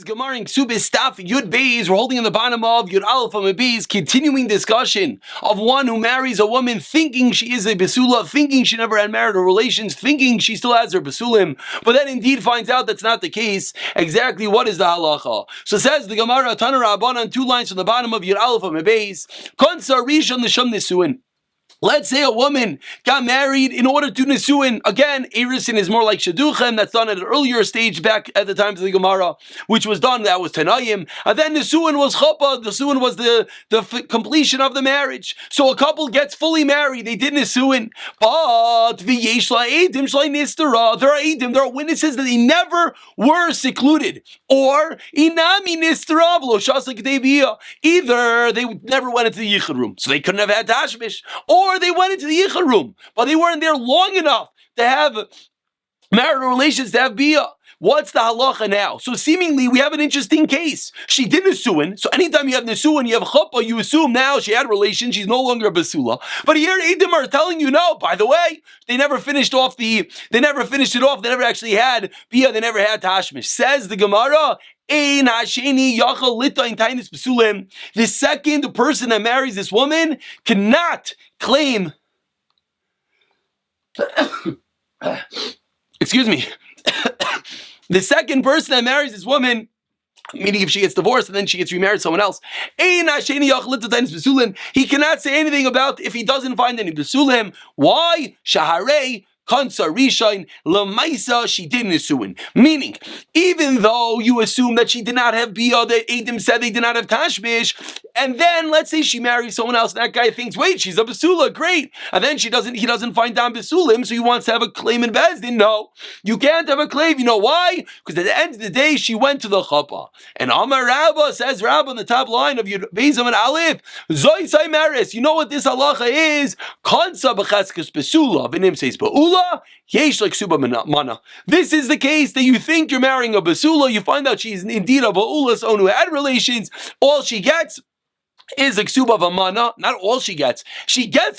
Says Gemara in Kesubos Daf Yud Beis. We're holding in the bottom of Yud Aleph Amud Beis, continuing discussion of one who marries a woman thinking she is a basula, thinking she never had marital relations, thinking she still has her basulim, but then indeed finds out that's not the case. Exactly what is the halacha? So says the Gemara Tana Rabbanan, 2 lines from the bottom of Yud Aleph Amud Beis. Concise rishon l'sham nisuin. Let's say a woman got married in order to nisuin. Again, erisin is more like shaduchem. That's done at an earlier stage back at the times of the Gemara, which was done. That was tanayim. And then nisuin was chuppah. Nisuin was the completion of the marriage. So a couple gets fully married. They did nisuin, but v'yesh la'edim shlai nistara. There are edim. There are witnesses that they never were secluded, or inami nistara v'lo shasa k'dei. Either they never went into the yichud room, so they couldn't have had tashmish, or they went into the yichud room, but they weren't there long enough to have marital relations, to have bia. What's the halacha now? So seemingly we have an interesting case. She did nisuin, so anytime you have nisuin, you have chuppah, you assume now she had relations, she's no longer a basula. But here Eidim are telling you, no, by the way, they never finished it off, they never actually had bia, they never had tashmish. Says the Gemara, the second person that marries this woman cannot claim excuse me. The second person that marries this woman, meaning if she gets divorced and then she gets remarried to someone else, he cannot say anything about if he doesn't find any basulim. Why? Shaharei Concise rishon l'maisa, she did nisuin. Meaning, even though you assume that she did not have bia, the Eidim said they did not have tashmish, and then let's say she marries someone else, and that guy thinks, wait, she's a basula, great, and then he doesn't find down basulim, so he wants to have a claim in Bezdin. No, you can't have a claim. You know why? Because at the end of the day, she went to the chuppah. And Amar Rabba, says Rabba on the top line of your Bezam and Aleph, Zoi Sai Maris, you know what this halacha is? Kansa b'chaskes basula, v'nim says ba'ula, yesh like suba mana. This is the case that you think you're marrying a basula, you find out she's indeed a ba'ula, someone who had relations, all she gets is like suba v'mana. Not all she gets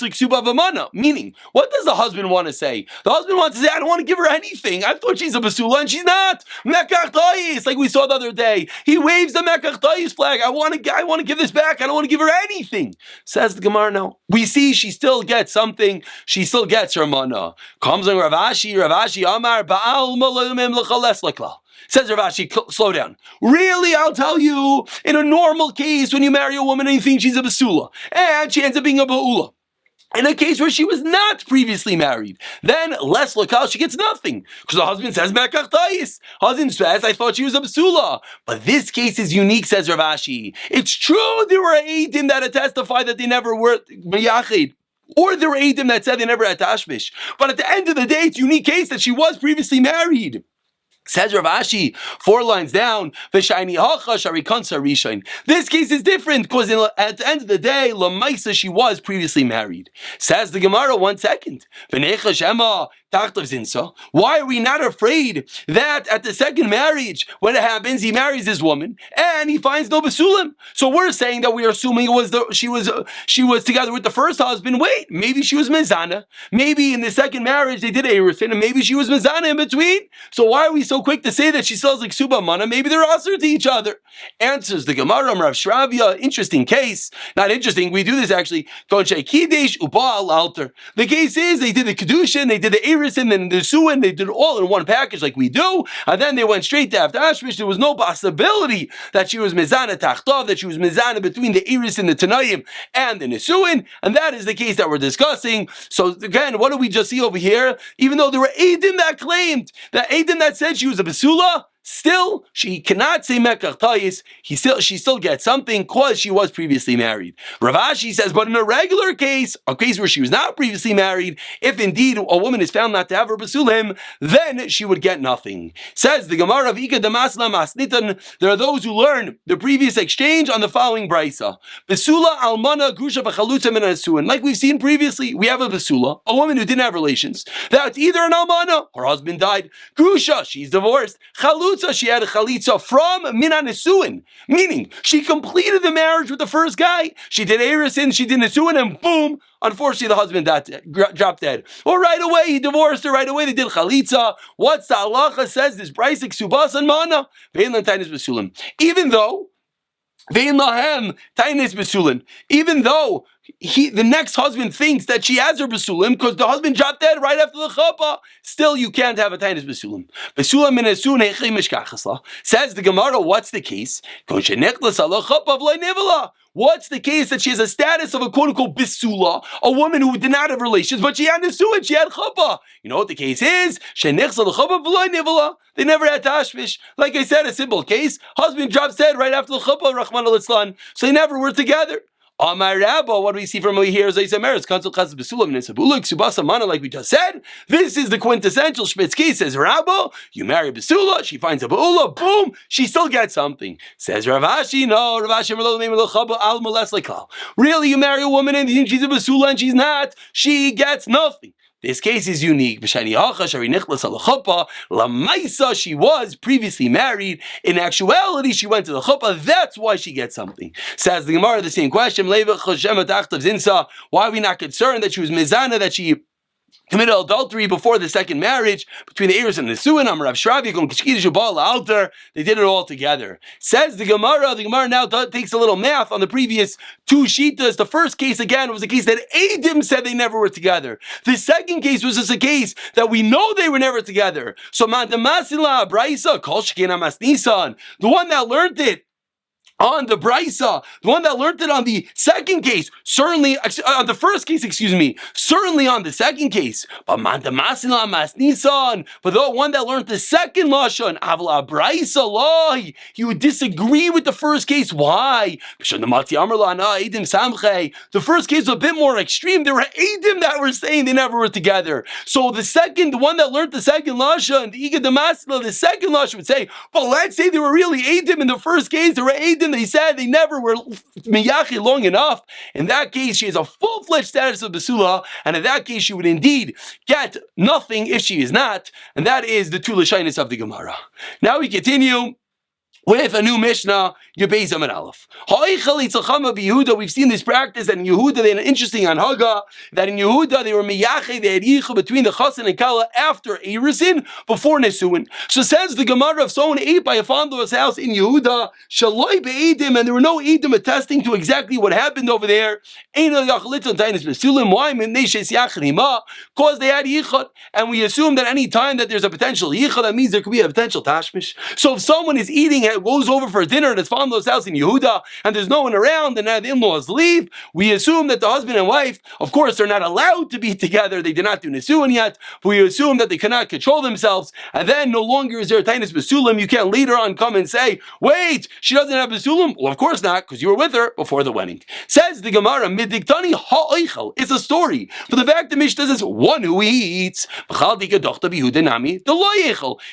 like suba v'mana. Meaning, what does the husband want to say? The husband wants to say, I don't want to give her anything. I thought she's a basula and she's not. Mekach tayis, like we saw the other day. He waves the mekach tayis flag. I want to give this back. I don't want to give her anything. Says the Gemara. No, we see she still gets something. She still gets her mana. Comes on Rav Ashi Amar Ba'al Malamim L'chales L'klal. Says Rav Ashi, slow down. Really, I'll tell you, in a normal case, when you marry a woman and you think she's a basula, and she ends up being a ba'ula, in a case where she was not previously married, then less lokal, she gets nothing. Because the husband says, Mekach tayis. Husband says, I thought she was a basula. But this case is unique, says Rav Ashi. It's true there were eidim that testified that they never were miyachid, or there were eidim that said they never had tashmish. But at the end of the day, it's a unique case that she was previously married. Says Rav Ashi, 4 lines down, this case is different because at the end of the day, Lamaisa, she was previously married. Says the Gemara, 1 second. Why are we not afraid that at the second marriage, when it happens, he marries this woman and he finds no basulim? So we're saying that we are assuming she was together with the first husband. Wait, maybe she was mezana. Maybe in the second marriage they did erusin, and maybe she was mezana in between. So why are we so quick to say that she sells like suba mana? Maybe they're usher to each other. Answers the Gemara, Rav Shravia. Interesting case. Not interesting. We do this actually. The case is they did the kedushin, they did the erusin, and then the suin, they did it all in one package like we do, and then they went straight to after Ashmish. There was no possibility that she was mezana tachtov, that she was mezana between the iris and the tanayim and the nesuin, and that is the case that we're discussing. So again, what do we just see over here? Even though there were eidim that claimed, that eidim that said she was a basula, still, she cannot say mekach tayis. She still gets something because she was previously married. Rav Ashi says, but in a regular case, a case where she was not previously married, if indeed a woman is found not to have her basulim, then she would get nothing. Says the Gemara of Ika Damasla Masnitan, there are those who learn the previous exchange on the following brisa. Basula almana grusha v'chalutza min hasuin. Like we've seen previously, we have a basula, a woman who didn't have relations. That's either an almana, her husband died. Grusha, she's divorced. Chalutza, Bechalitza, she had a chalitza from Mina Nesuin, meaning she completed the marriage with the first guy. She did Erisin, she did Nesuin, and boom, unfortunately the husband dropped dead. Or right away, he divorced her, right away they did chalitza. What's the halacha says? This Bryce Kesubos and Mana. Even though even though the next husband thinks that she has her besulim because the husband dropped dead right after the chuppah, still you can't have a tainis besulim. Besulim in esun heichli mishkachasla. Says the Gemara, what's the case? What's the case that she has a status of a quote-unquote bisula, a woman who did not have relations, but she had nesuin, she had chuppah. You know what the case is? They never had tashmish. Like I said, a simple case. Husband drops dead right after the chuppah, Rahman al-Islan. So they never were together. Amar Rabba, what do we see from over here? Like we just said, this is the quintessential Shmitz case. Says Rabba, you marry Basula, she finds a Ba'ula, boom, she still gets something. Says Rav Ashi, no, Rav Ashi, really, you marry a woman and she's a Basula and she's not, she gets nothing. This case is unique. Lamaisa, she was previously married. In actuality, she went to the chuppah. That's why she gets something. Says the Gemara, the same question. Why are we not concerned that she was mizana, that she committed adultery before the second marriage between the Eris and the Nesuin? They did it all together. Says the Gemara now takes a little math on the previous two shitas. The first case, again, was a case that Adim said they never were together. The second case was just a case that we know they were never together. So, the one that learned it on the Brisa, the one that learned it on the second case, certainly on the first case, certainly on the second case. But the one that learned the second lashon, Avla Brisa law, he would disagree with the first case. Why? The first case was a bit more extreme. There were Eidim that were saying they never were together. So the one that learned the second lashon, the Iga Damasla, the second lashon would say, but let's say there were really Eidim in the first case. There were Eidim. They said they never were miyachi long enough. In that case, she has a full-fledged status of basula, and in that case, she would indeed get nothing if she is not, and that is the two lashonos of the Gemara. Now we continue with a new Mishnah, Yebei Zaman Aleph. We've seen this practice that in Yehuda, they had an interesting anhaga, that in Yehuda, they were miyache, they had yicha between the chassan and kala after Erisin, before Nesuin. So says the Gemara, if someone ate by a father's house in Yehuda, shaloi be'edim, and there were no edim attesting to exactly what happened over there, why? Because they had yichad, and we assume that any time that there's a potential yichad, that means there could be a potential tashmish. So if someone is eating, goes over for dinner at his father's house in Yehuda, and there's no one around, and now the in-laws leave, we assume that the husband and wife, of course, they're not allowed to be together. They did not do Nesuin yet, but we assume that they cannot control themselves, and then no longer is there a Tainus Basulim. You can't later on come and say, wait, she doesn't have Basulim. Well, of course not, because you were with her before the wedding. Says the Gemara, Midiktani ha'oichel. It's a story. For the fact the Mishnah says, one who eats.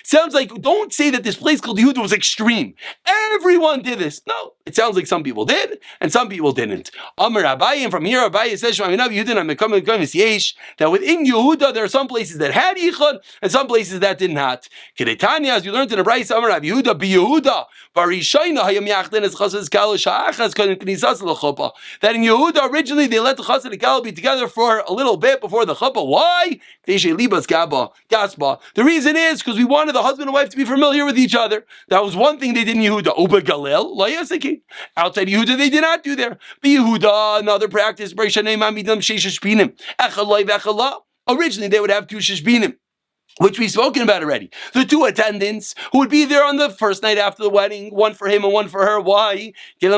Sounds like, don't say that this place called Yehuda was extreme. Everyone did this. No, it sounds like some people did and some people didn't. Amar Abaye, and from here Abaye says that within Yehuda there are some places that had yichud and some places that did not. Kedetanya, as we learned in the Brayis, Amar Rav Yehuda Yehuda that in Yehuda originally they let the chassan and kala be together for a little bit before the chuppah. Why? The reason is because we wanted the husband and wife to be familiar with each other. That was one thing they did in Yehuda. Uba Galil, outside Yehuda, they did not do there. But Yehuda, another practice. Originally, they would have two shishbinim, which we've spoken about already. The two attendants who would be there on the first night after the wedding, one for him and one for her. Why? So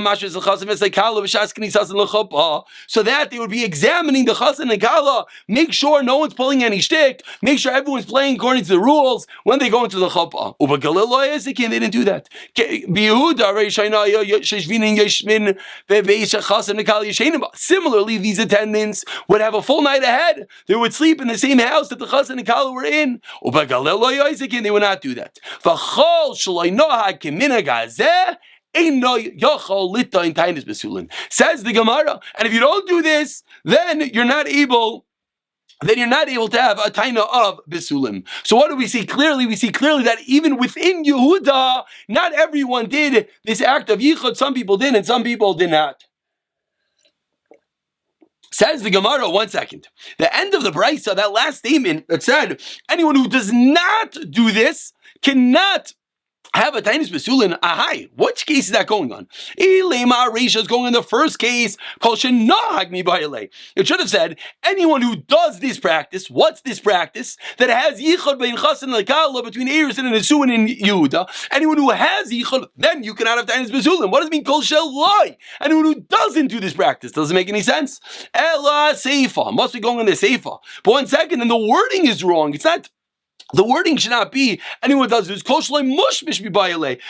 that they would be examining the chassan and kala, make sure no one's pulling any shtick, make sure everyone's playing according to the rules when they go into the chuppah. They didn't do that. Similarly, these attendants would have a full night ahead. They would sleep in the same house that the chassan and kala were in. They would not do that. Says the Gemara, and if you don't do this, then you're not able then you're not able to have a taina of Besulim. So what do we see clearly? We see clearly that even within Yehuda, not everyone did this act of Yichud. Some people did and some people did not. Says the Gemara, 1 second. The end of the Brisa, that last statement that said, anyone who does not do this cannot have a tainis besulin. Ahai, which case is that going on? Ilema Reisha is going in the first case. Kol shenahag mi b'yalei. It should have said anyone who does this practice. What's this practice? That has yichud bein chassan lekala between Erusin and Nesuin in Yehuda. Anyone who has yichud, then you cannot have tainis besulin. What does it mean? Kol shelai. Anyone who doesn't do this practice doesn't make any sense. Ela seifa must be going in the seifa. But 1 second, and the wording is wrong. It's not. The wording should not be anyone who does this.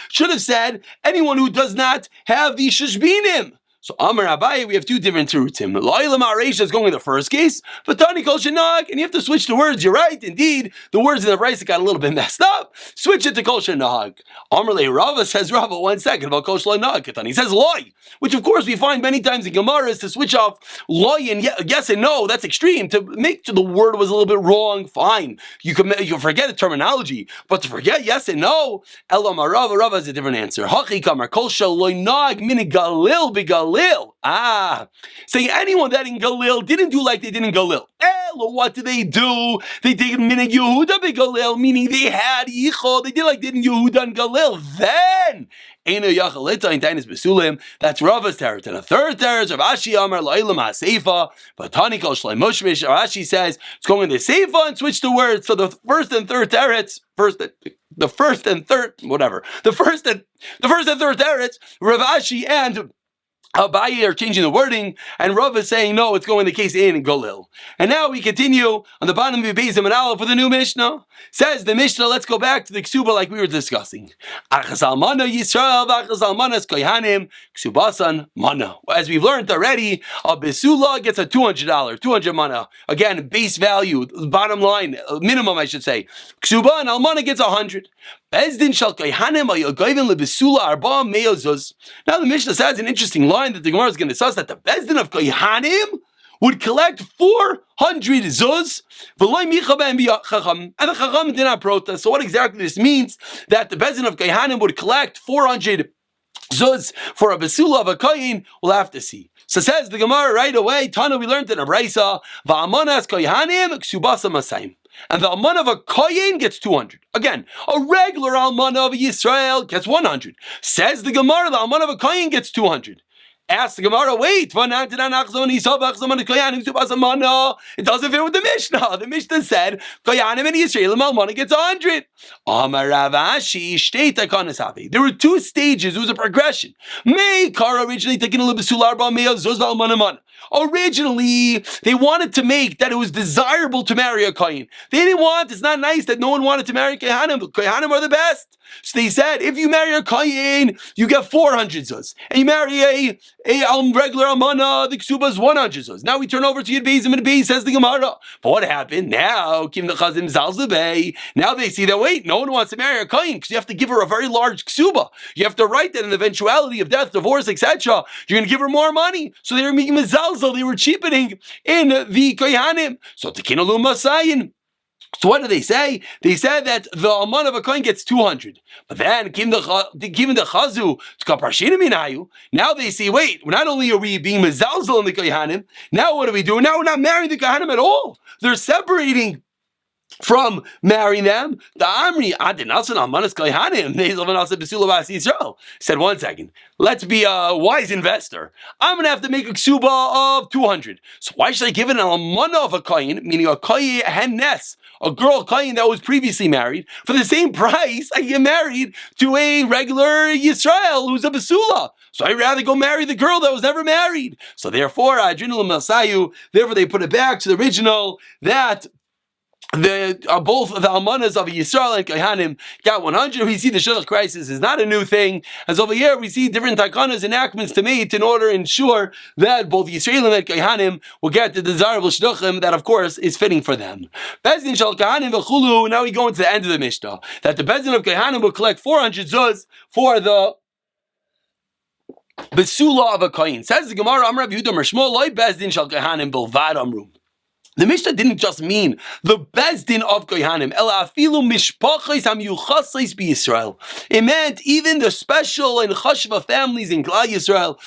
Should have said anyone who does not have the shishbinim. So Amar Abaye, we have two different terutim. Lo'ilam Areisha is going in the first case, but Tani Kol Shenag, and you have to switch the words. You're right, indeed. The words in the Brisa got a little bit messed up. Switch it to Kol Shenag. Amar Le Rava says Rava, 1 second, about Kol Shenag. He says Loi, which of course we find many times in Gemara is to switch off Loi and yes and no. That's extreme. To make sure the word was a little bit wrong, fine. You can forget the terminology, but to forget yes and no, Elam Rava is a different answer. Hachi Kamar Kol Shenag min Galil beGalil. Saying anyone that in Galil didn't do like they did in Galil. What did they do? They did minig Yehuda beGalil, meaning they had Yichod. They did like they did in Yehuda and Galil. Then Eino Yachalita in Tainis Besulim. That's Rava's teretz. And a third teretz of Ashi Amar La'ilam HaSeifa. But Tani Kol Shlai Mushmish. Rashi says it's going in the Seifa and switch the words. So the first and third teretz, the first and third teretz, Rav Ashi and Abaye are changing the wording, and Rav is saying no, it's going the case in Galil. And now we continue on the bottom of Beis and Aleph for the new Mishnah. Says the Mishnah, let's go back to the Ksuba like we were discussing. Achas almana Yisrael, achas almanas kohanim, Ksubasan mana. As we've learned already, a Besula gets a $200, 200 mana. Again, base value, bottom line, minimum I should say. Ksuba and almana gets 100. Bezdin shal kohanim ayogoivin lebesula arba meyozuz. Now the Mishnah says an interesting line that the Gemara is going to discuss, that the Bezdin of kohanim would collect 400 zuz, and the Chacham did not protest. So what exactly this means, that the Bezdin of kohanim would collect 400 zuz for a besula of a kohen, we'll have to see. So says the Gemara right away, Tana, we learned in a Brisa, va'amanas kohanim ksubasa masayim. And the alman of a kohen gets 200. Again, a regular alman of Yisrael gets 100. Says the Gemara, the alman of a kohen gets 200. Ask the Gemara, wait, it doesn't fit with the Mishnah. The Mishnah said, Koyanim and Yisrael almana gets 100. There were two stages. It was a progression. Originally, they wanted to make that it was desirable to marry a kohen. They didn't want, it's not nice that no one wanted to marry kohanim. The kohanim are the best. So they said, if you marry a kohen, you get 400 zuz. And you marry a regular almana, the ksuba is 100 zuz. Now we turn over to Yud Beis and Beis, says the Gemara. But what happened? Now, Kim the Chazim Zalzabei. Now they see that, wait, no one wants to marry a kohen because you have to give her a very large ksuba. You have to write that in the eventuality of death, divorce, etc. You're going to give her more money. So they were making mezalzel, they were cheapening in the kohanim. So Tekinalu Masayin. So what do they say? They said that the alman of a kohen gets 200. But then, given the chazu to kaparshina minayu, now they see, wait, not only are we being mezalzel in the kohanim, now what do we do? Now we're not marrying the kohanim at all. They're separating from marrying them. The Amri said, 1 second, let's be a wise investor. I'm going to have to make a ksuba of 200. So why should I give it an almana of a kohen, meaning a kohen hennes, a girl kohen that was previously married, for the same price I get married to a regular Yisrael who's a basula. So I'd rather go marry the girl that was never married. So therefore, therefore they put it back to the original, that both the almanas of Yisrael and kohanim got 100. We see the shidduch crisis is not a new thing, as over here we see different takanas enactments to make in order to ensure that both Yisrael and kohanim will get the desirable shidduchim that, of course, is fitting for them. Bezdin shal kohanim v'chulu. Now we go into the end of the Mishnah, that the bezdin of kohanim will collect 400 zuz for the besula of a kohen. Says the Gemara, Amar Rabbi Yehuda Mer Shmuel, Loi bezdin shal kohanim bilvad amrum. The Mishnah didn't just mean the Bezdin of Kohanim, ela afilu mishpachos hamiyuchasos b'Yisrael. It meant even the special and chashva families in Klal Yisrael.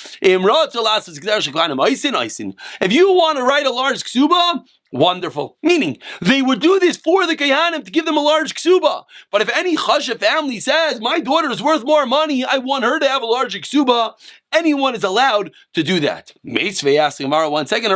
If you want to write a large ksuba, wonderful. Meaning, they would do this for the Kohanim to give them a large ksuba. But if any chashav family says, my daughter is worth more money, I want her to have a large ksuba, anyone is allowed to do that. Meisvei asked Gemara 1 second.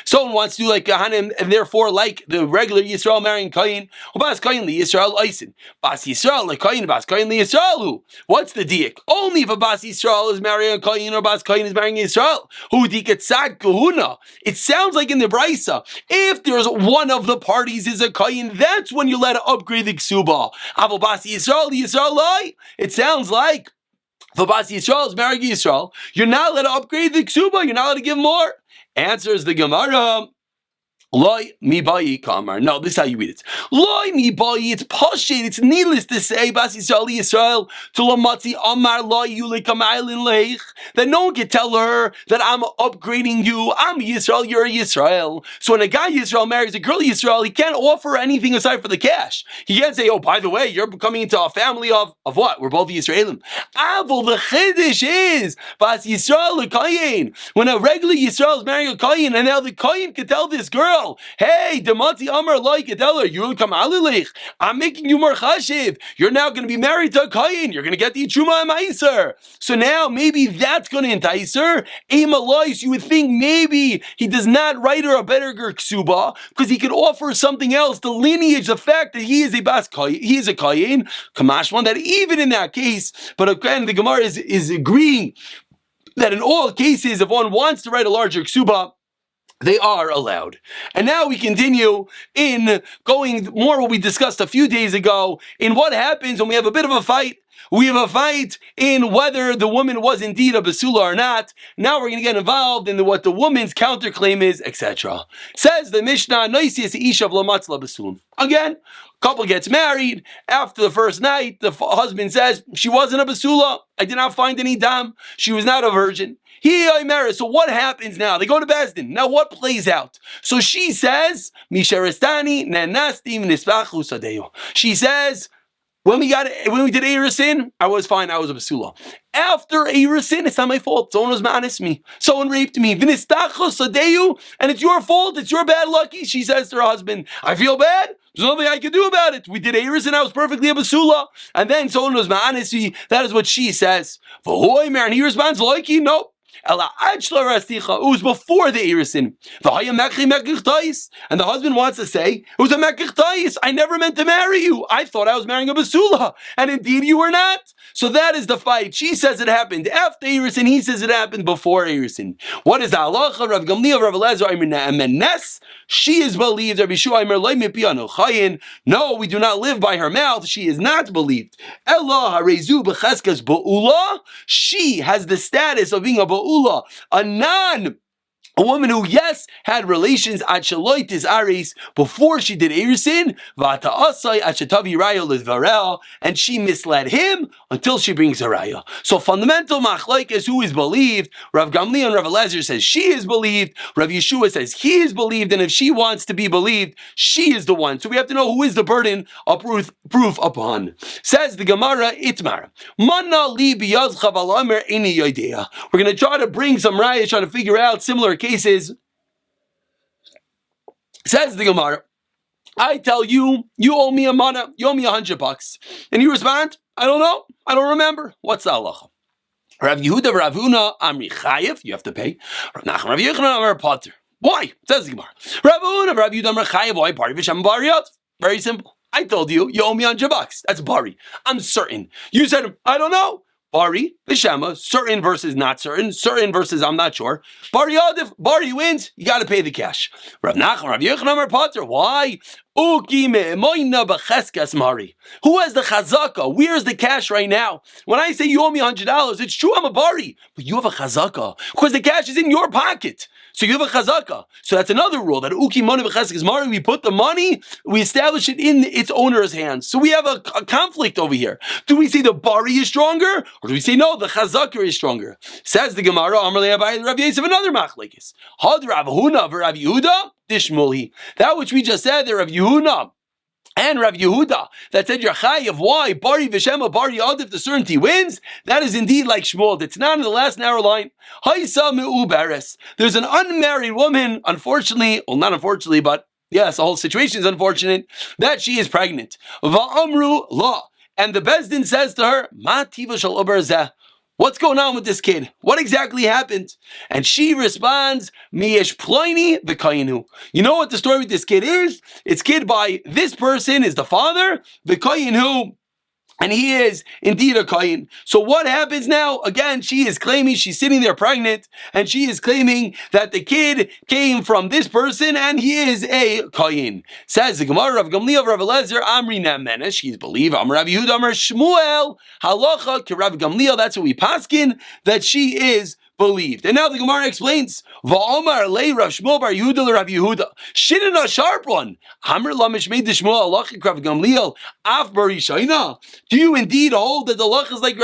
Someone wants to do like Kohanim, and therefore like the regular Yisrael marrying Kohen. Bas Kohen li Yisrael Oisin. Bas Yisrael like Kohen. Bas Kohen li Yisrael. What's the diak? Only if a Bas Yisrael is marrying a Kohen or Bas Kohen is marrying Yisrael. Who diket tzad kahuna? It sounds like in the Brisa, if there's one of the parties is a Kohen, that's when you're allowed to upgrade the ksuba. Aval Bas Yisrael li Yisrael. It sounds like if Bas Yisrael is marrying Yisrael, you're not allowed to upgrade the ksuba, you're not allowed to give more. Answers the Gemara, Loi mi bayi kamar. No, this is how you read it. Loi mi bayi, it's pashit, it's needless to say, Bas Yisrael Yisrael, to lamatzi amar loi yule kamailin leich, that no one can tell her that I'm upgrading you, I'm Yisrael, you're a Yisrael. So when a guy Yisrael marries a girl Yisrael, he can't offer anything aside for the cash. He can't say, oh, by the way, you're coming into a family of what? We're both Yisraelim. Avol, the chiddush is, Bas Yisrael le kayin. When a regular Yisrael is marrying a kayin, and now the kayin can tell this girl, hey, Demati Amar like Adeller, you will come alilech. I'm making you more chashiv. You're now going to be married to a kayin. You're going to get the Truma and Meiser. So now maybe that's going to entice her. Lois, you would think maybe he does not write her a better ksuba because he could offer something else to lineage the fact that he is a bas kayin. He is a kayin. Kamash one that even in that case, but again the Gemara is agreeing that in all cases, if one wants to write a larger ksuba, they are allowed. And now we continue in going more what we discussed a few days ago in what happens when we have a bit of a fight. We have a fight in whether the woman was indeed a basula or not. Now we're going to get involved in what the woman's counterclaim is, etc. Says the Mishnah, again, couple gets married. After the first night, the husband says, she wasn't a basula. I did not find any dam. She was not a virgin. So what happens now? They go to Bezdin. Now what plays out? So she says, Misharistani nanasti nispachu sadeu. She says, when we did Eirisin, I was fine, I was a basula. After Eirisin, it's not my fault. Someone was honest me. Someone raped me. V'nistachu sadeu, and it's your fault, it's your bad lucky. She says to her husband, I feel bad. There's nothing I can do about it. We did Eirisin, I was perfectly a basula. And then someone was honest me. That is what she says. And he responds, likey, nope. It was before the Eirisin. And the husband wants to say, it was a mekich. I never meant to marry you. I thought I was marrying a basula. And indeed you were not. So that is the fight. She says it happened after Eirisin. He says it happened before Eirisin. What is the halacha? Rav Gamliel, Rav Elazar, she is believed. Rabbi Yeshua, no, we do not live by her mouth. She is not believed. She has the status of being a ba'ula, a woman who, yes, had relations at Shaloitis Ares before she did Eirisin, and she misled him until she brings a raya. So fundamental machlaik is who is believed. Rav Gamliel and Rav Elazar says she is believed. Rav Yeshua says he is believed, and if she wants to be believed, she is the one. So we have to know who is the burden of proof upon. Says the Gemara, Itmar. We're going to try to bring some raya, try to figure out similar cases. Says the Gemara, I tell you, you owe me a mana, you owe me $100. And you respond, I don't know, I don't remember. What's the halacha? Rav Yehuda, Rav Huna, Amri Chayev, you have to pay. Rav Nachman, Rav Yochanan, Amar Potter. Why? Says the Gemara. Rav Huna, Rav Yehuda, Amri Chayev, why? Bari v'shem bariyot. Very simple. I told you, you owe me $100. That's Bari. I'm certain. You said, I don't know. Bari, Vishama, certain versus not certain versus I'm not sure. Bari Adif, Bari wins, you got to pay the cash. Rav Nachman, Rav Yochanan, Amar Potter. Why? Who has the chazaka? Where's the cash right now? When I say you owe me $100, it's true I'm a bari, but you have a chazaka because the cash is in your pocket. So you have a chazaka. So that's another rule, that uki money b'cheskes mari, we put the money, we establish it in its owner's hands. So we have a conflict over here. Do we say the bari is stronger, or do we say no, the chazaka is stronger? Says the Gemara, Amar le'abai Rav Yosef, another machlekes. Had Rav Huna v'Rav Yehuda dishmulhi. That which we just said, the Rav Yehuda and Rav Yehuda, that said Yachayev, why? Bari v'shema bari adif, the certainty wins. That is indeed like Shmuel. It's not in the last narrow line. Haisa me'uberes. There's an unmarried woman, unfortunately, well, not unfortunately, but yes, the whole situation is unfortunate, that she is pregnant. Va'amru la. And the Beis Din says to her, Ma tiva shel uber zeh. What's going on with this kid? What exactly happened? And she responds, Miyesh ploini v'kayinu. You know what the story with this kid is? It's kid by this person is the father, v'kayinu, and he is indeed a kohen. So what happens now? Again, she is claiming, she's sitting there pregnant, and she is claiming that the kid came from this person, and he is a kohen. Says the Gemara of Gamliel, Rav Eliezer, Amri Nemenes, she's believed, Amar Rav Yehuda, Amar Shmuel, Halacha, Rav Gamliel, that's what we paskin, that she is believed. And now the Gemara explains, Va'omar le Rav Shmuel bar Yehuda le Rav Yehuda. Shidden a sharp one. Hamar lamish made the Shmuel halachic Rav Gamliel af barishaina. Do you indeed hold that the halach is like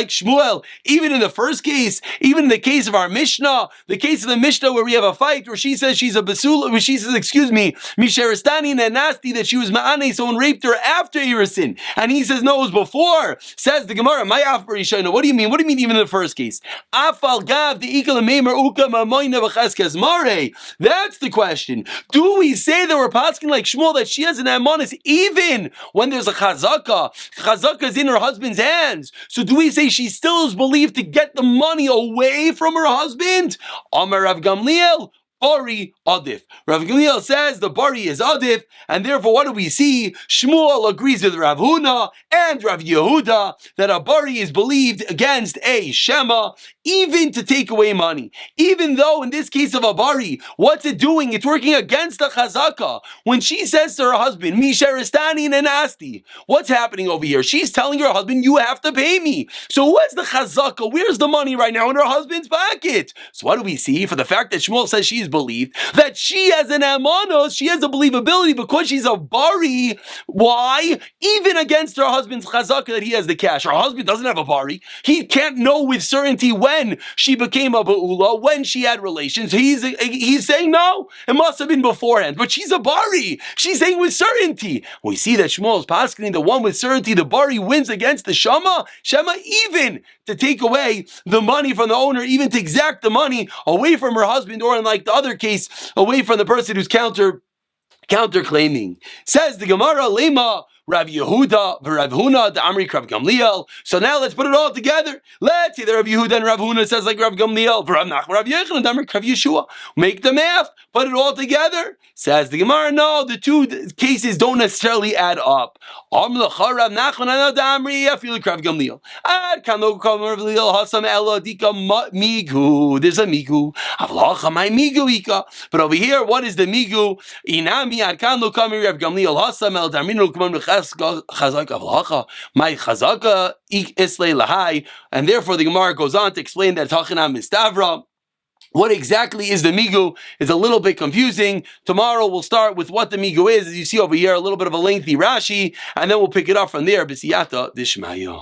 Shmuel, even in the first case, even in the case of our Mishnah, the case of the Mishnah where we have a fight where she says she's a basula, where she says, Misheristani and nasty, that she was ma'ane, someone raped her after Irisin, and he says no, it was before. Says the Gemara, my af barishaina. What do you mean? What do you mean even in the first case? Afal that's the question. Do we say that we're pasking like Shmuel that she has an amanis even when there's a chazaka? Chazaka is in her husband's hands. So do we say she still is believed to get the money away from her husband? Amar Rav Gamliel, Bari Adif. Rav Gamliel says the Bari is Adif, and therefore what do we see? Shmuel agrees with Rav Huna and Rav Yehuda that a Bari is believed against a Shema, even to take away money. Even though in this case of a Bari, what's it doing? It's working against the Chazaka. When she says to her husband, Misheristani Nanasti, what's happening over here? She's telling her husband, you have to pay me. So where's the Chazaka? Where's the money right now in her husband's pocket? So what do we see? For the fact that Shmuel says she's believed, that she has an amanos, she has a believability because she's a Bari. Why? Even against her husband's Chazaka that he has the cash. Her husband doesn't have a Bari. He can't know with certainty when she became a Ba'ula, when she had relations. He's saying no, it must have been beforehand. But she's a Bari. She's saying with certainty. We see that Shmuel is paskening the one with certainty, the Bari wins against the Shema even to take away the money from the owner, even to exact the money away from her husband, or in like the other case, away from the person who's counterclaiming. Says the Gemara, Lema Rav Yehuda, Rav Huna, the Amri Rav Gamliel. So now let's put it all together. Let's see that Rav Yehuda and Rav Huna says like Rav Gamliel, Rav Nachman, Rav Yechon, and Amri Rav Yeshua. Make the math, put it all together. Says the Gemara, no, the two cases don't necessarily add up. Rav Nachman and Amri, I feel like Rav Gamliel. There's a migu. Avlacha my migu ika. But over here, what is the migu? Inami arkan lo kami Rav Gamliel hasam el daminu kumam chazaka. My chazaka islay lahai, and therefore the Gemara goes on to explain that Tachanam Mistavra. What exactly is the migu is a little bit confusing. Tomorrow we'll start with what the migu is. As you see over here, a little bit of a lengthy Rashi, and then we'll pick it up from there. B'siyata dishmaya.